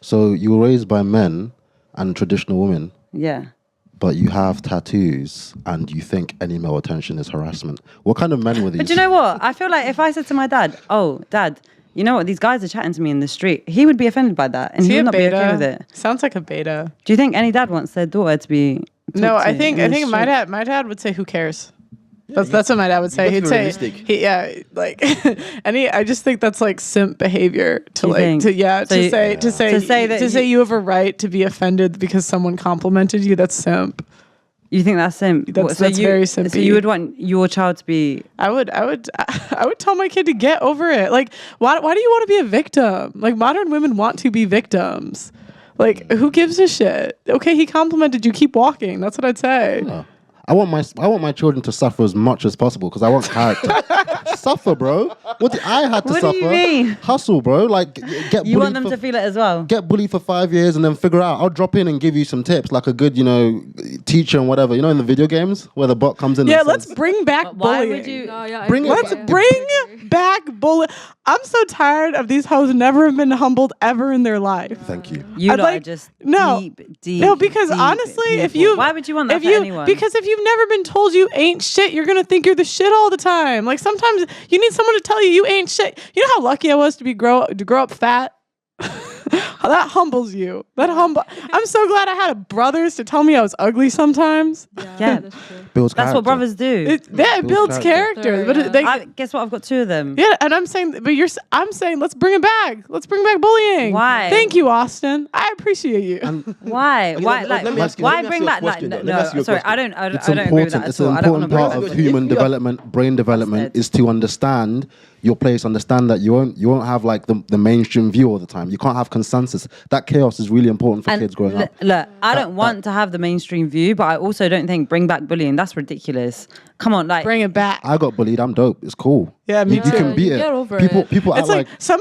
So you were raised by men and traditional women. Yeah. But you have tattoos and you think any male attention is harassment. What kind of men were these? But you know what? I feel like if I said to my dad, "Oh, Dad, you know what? These guys are chatting to me in the street," he would be offended by that, and he would not be okay with it. Sounds like a beta. Do you think any dad wants their daughter to be? No, I think my dad would say, "Who cares?" That's what my dad would say. He'd say, I just think that's like simp behavior to say you have a right to be offended because someone complimented you. That's simp. You think that's simp? That's very simpy. So you would want your child to be? I would tell my kid to get over it. Like, why do you want to be a victim? Like, modern women want to be victims. Like, who gives a shit? Okay, he complimented you. Keep walking. That's what I'd say. Yeah. I want my children to suffer as much as possible because I want character. Suffer, bro. I had to suffer? What do you mean? Hustle, bro. Like get. You want them to feel it as well. Get bullied for 5 years and then figure out. I'll drop in and give you some tips, like a good, teacher and whatever. You know, in the video games where the bot comes in. Yeah, and let's bring back bullying. Why would you? Let's bring back bullying. I'm so tired of these hoes never have been humbled ever in their life. Thank you. You are just deep. No, because honestly, why would you want that for anyone? Because if you've never been told you ain't shit, you're gonna think you're the shit all the time. Like sometimes you need someone to tell you ain't shit. You know how lucky I was to grow up fat. That humbles you. I'm so glad I had brothers to tell me I was ugly sometimes. Yeah. That's what brothers do. It builds character. But guess what? I've got 2 of them. Yeah, and I'm saying let's bring it back. Let's bring back bullying. Why? Thank you, Austin. I appreciate you. Why? Why bring back like no? Sorry, I don't agree with that at all. It's an important part of human development, brain development, is to understand your place, understand that you won't have like the mainstream view all the time. You can't have consensus. That chaos is really important for kids growing up. Look, I don't want to have the mainstream view, but I also don't think bring back bullying. That's ridiculous. Come on, like bring it back. I got bullied. I'm dope. It's cool. Yeah, me too. You can beat it. Get over People it's like some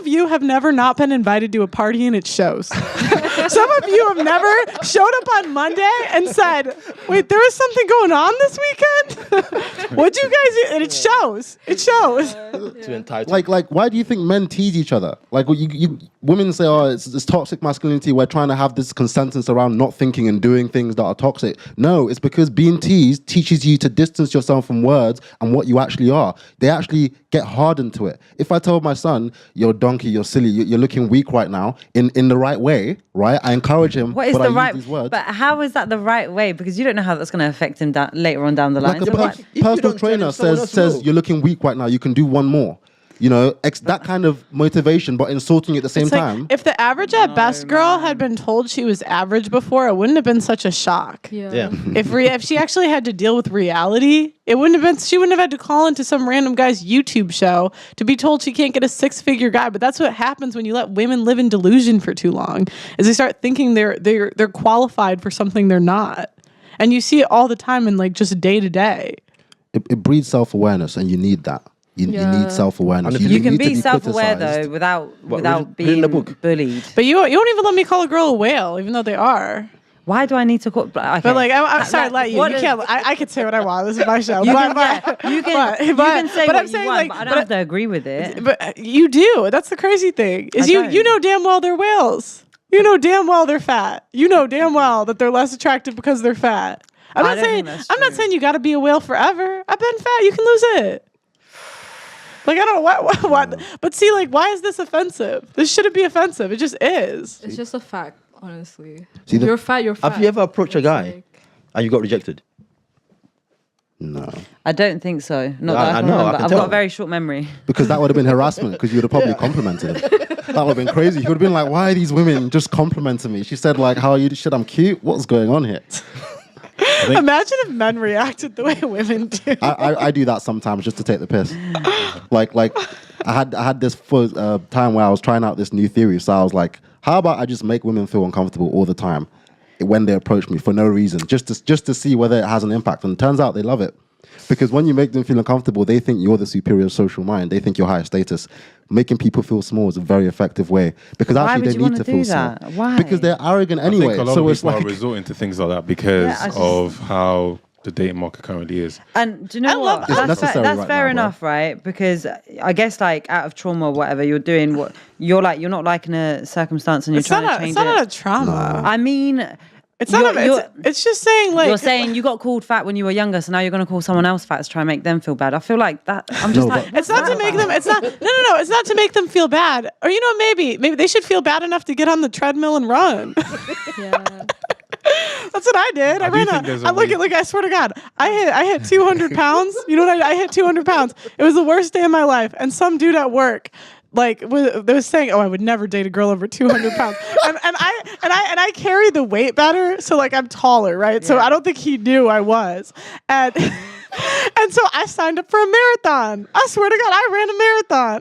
of you have never not been invited to a party and it shows. Some of you have never showed up on Monday and said, "Wait, there was something going on this weekend." What'd you guys do? And it shows. It shows. Too entitled. Like, why do you think men tease each other? Like, women say, "Oh, it's toxic masculinity. We're trying to have this consensus around not thinking and doing things that are toxic." No, it's because being teased teaches you to distance yourself from words and what you actually are. They actually get hardened to it. If I told my son, "You're a donkey, you're silly, you're looking weak right now," in the right way, right? I encourage him. What is the right? But how is that the right way? Because you don't know how that's going to affect him later on down the line. Like a personal trainer says, "You're looking weak right now. You can do one more." That kind of motivation, but insulting at the same time. If the average at best girl had been told she was average before, it wouldn't have been such a shock. Yeah. If she actually had to deal with reality, she wouldn't have had to call into some random guy's YouTube show to be told she can't get a 6-figure guy. But that's what happens when you let women live in delusion for too long, is they start thinking they're qualified for something they're not. And you see it all the time in like just day to day. It breeds self-awareness, and you need that. You need self-awareness. You can be self-aware though without being bullied. But you won't even let me call a girl a whale, even though they are. Why do I need to call? Okay. But like, I'm sorry, let you. You can't. I can say what I want. This is my show. You can say what you want, but I don't have to agree with it. But you do. That's the crazy thing. Is you know damn well they're whales. You know damn well they're fat. You know damn well that they're less attractive because they're fat. I'm not saying you got to be a whale forever. I've been fat. You can lose it. Like, I don't know what, but see, like, why is this offensive? This shouldn't be offensive. It just is. It's just a fact, honestly. See, you're fat. Have you ever approached a guy and you got rejected? No. I don't think so. Not that I can remember. I've got a very short memory. Because that would have been harassment, because you would have probably complimented him. That would have been crazy. He would have been like, "Why are these women just complimenting me?" She said, like, "How are you? Shit, I'm cute. What's going on here?" Imagine if men reacted the way women do. I do that sometimes just to take the piss. like I had this time where I was trying out this new theory. So I was like, how about I just make women feel uncomfortable all the time when they approach me for no reason, just to see whether it has an impact. And it turns out they love it. Because when you make them feel uncomfortable, they think you're the superior social mind. They think you're higher status. Making people feel small is a very effective way. Because actually they need to feel small. Why? Because they're arrogant anyway. I think a lot of people are resorting to things like that because of how the dating market currently is. And do you know what? That's fair enough, right? Because I guess like out of trauma or whatever, you're doing what you're not liking a circumstance and you're trying to change it. It's not a trauma. I mean, it's not. It's just saying like you're saying you got called fat when you were younger, so now you're going to call someone else fat to try and make them feel bad. I feel like that. I'm just it's not to make them. It's not. No. It's not to make them feel bad. Or maybe they should feel bad enough to get on the treadmill and run. Yeah. That's what I did. I swear to God, I hit 200 pounds. You know what? I hit 200 pounds. It was the worst day of my life. And some dude at work, they was saying, "Oh, I would never date a girl over 200 pounds." and I carry the weight better, so like I'm taller, right? Yeah. So I don't think he knew I was. And so I signed up for a marathon. I swear to God, I ran a marathon.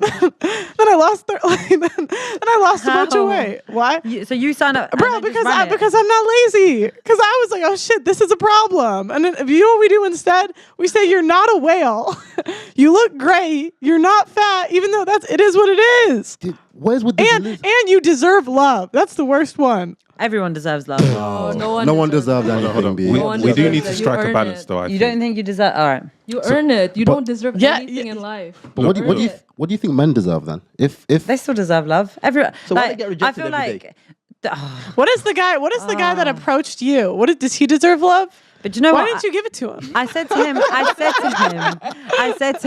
Then I lost a bunch of weight. Why? So you signed up, bro? Because I'm not lazy. Because I was like, oh shit, this is a problem. And then you know what we do instead? We say you're not a whale. You look great. You're not fat, even though it is what it is. Dude, what is with this? And you deserve love. That's the worst one. Everyone deserves love. No one deserves anything. We do need to strike a balance, though. You don't think you deserve? All right. You earn it. You don't deserve anything in life. But what do you think men deserve then? If they still deserve love, everyone. So why they get rejected every day? What is the guy that approached you? Does he deserve love? But you know why didn't you give it to him? I said to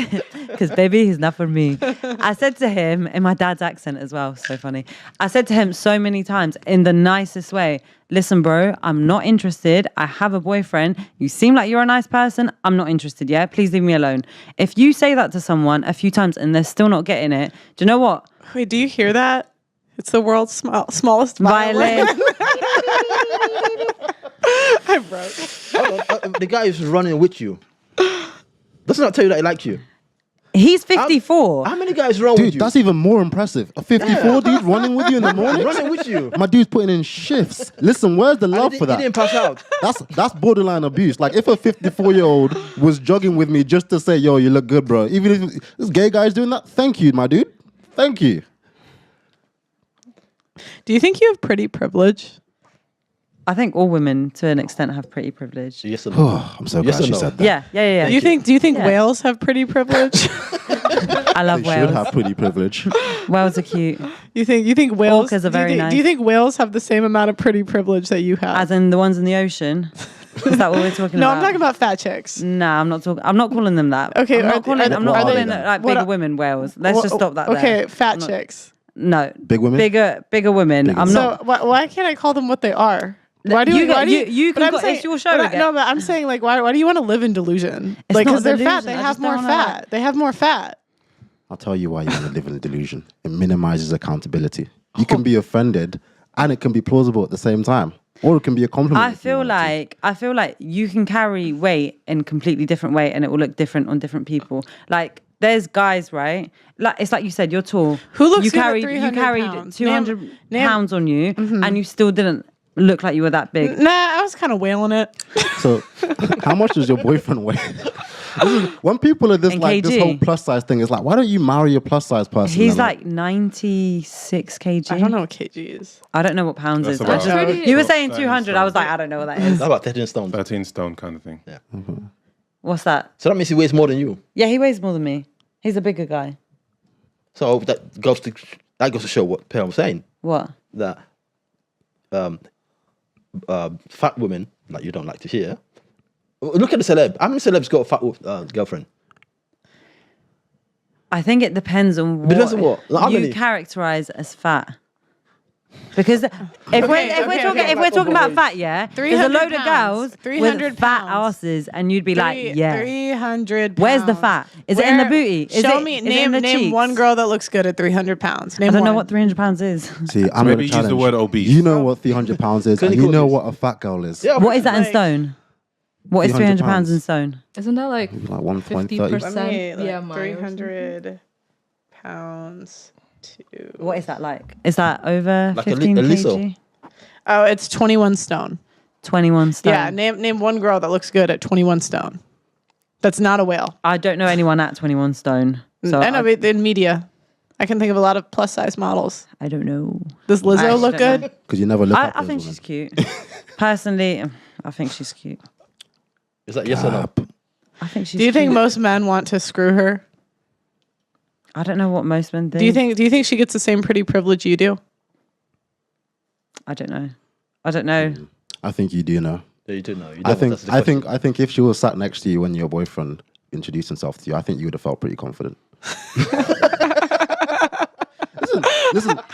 him, because baby, he's not for me. I said to him in my dad's accent as well. So funny. I said to him so many times in the nicest way, listen, bro, I'm not interested. I have a boyfriend. You seem like you're a nice person. I'm not interested. Yeah. Please leave me alone. If you say that to someone a few times and they're still not getting it, do you know what? Wait, do you hear that? It's the world's smallest violin. I broke. The guy who's running with you does not tell you that he likes you. He's 54. How many guys run with you? Dude, that's even more impressive. A 54 dude running with you in the morning? Running with you. My dude's putting in shifts. Listen, where's the love for that? He didn't pass out. That's borderline abuse. Like if a 54-year-old was jogging with me just to say, yo, you look good, bro. Even if this gay guy's doing that, thank you, my dude. Thank you. Do you think you have pretty privilege? I think all women, to an extent, have pretty privilege. Yes or no? I'm so glad she said that. Yeah. Do you think whales have pretty privilege? I love they whales. Should have pretty privilege. Whales are cute. You think whales? Orcas are very nice. Do you think whales have the same amount of pretty privilege that you have? As in the ones in the ocean? Is that what we're talking about? No, I'm talking about fat chicks. Nah, I'm not calling them that. Okay, I'm not calling like bigger women whales. Let's just stop that. Okay, fat chicks. No, big women. Bigger women. Why can't I call them what they are? Why do you can it's your show again. No, but I'm saying like why do you want to live in delusion? It's like because they're fat, they have more fat. They have more fat. I'll tell you why you want to live in a delusion. It minimizes accountability. You can be offended and it can be plausible at the same time. Or it can be a compliment. I feel like you can carry weight in a completely different way and it will look different on different people. Like there's guys, right? Like it's like you said, you're tall. Who looks you good carried, at 300 You carried pounds? 200 pounds on you and you still didn't look like you were that big. Nah, I was kind of wailing it. So how much does your boyfriend weigh? When people are this whole plus size thing, it's like, why don't you marry a plus size person? He's like 96 kg. I don't know what kg is. I don't know what pounds is. You were saying 200. I was like, I don't know what that is. How about 13 stone? 13 stone kind of thing. Yeah. Mm-hmm. What's that? So that means he weighs more than you. Yeah, he weighs more than me. He's a bigger guy. So that goes to show what Pearl was saying. What? That fat women, like you don't like to hear. Look at the celeb. How many celebs got a fat girlfriend? I think it depends on what you characterize as fat. Because if we're talking about fat, yeah, there's a load of girls with fat asses, and you'd be like, yeah, 300 pounds. Where's the fat? Is it in the booty? Name one girl that looks good at 300 pounds. I don't know what 300 pounds is. See, I'm going to use the word obese. You know what 300 pounds is, and you know what a fat girl is. Yeah, what is that in stone? What is 300 pounds in stone? Isn't that like 1.30? Yeah, 300 pounds. What is that like? Is that over like 15 kg? Oh, it's 21 stone. 21 stone. Yeah, name one girl that looks good at 21 stone. That's not a whale. I don't know anyone at 21 stone. So I know in media. I can think of a lot of plus size models. I don't know. Does Lizzo look good? Because you never look at I think she's cute. Personally, I think she's cute. Is that yes or no? I think she's Do you think cute. most men want to screw her? I don't know what most men think. Do you think she gets the same pretty privilege you do? I don't know. I don't know. I think you do know. Yeah, you do know. You I don't, think that's the question. I think if she was sat next to you when your boyfriend introduced himself to you, I think you would have felt pretty confident. Listen,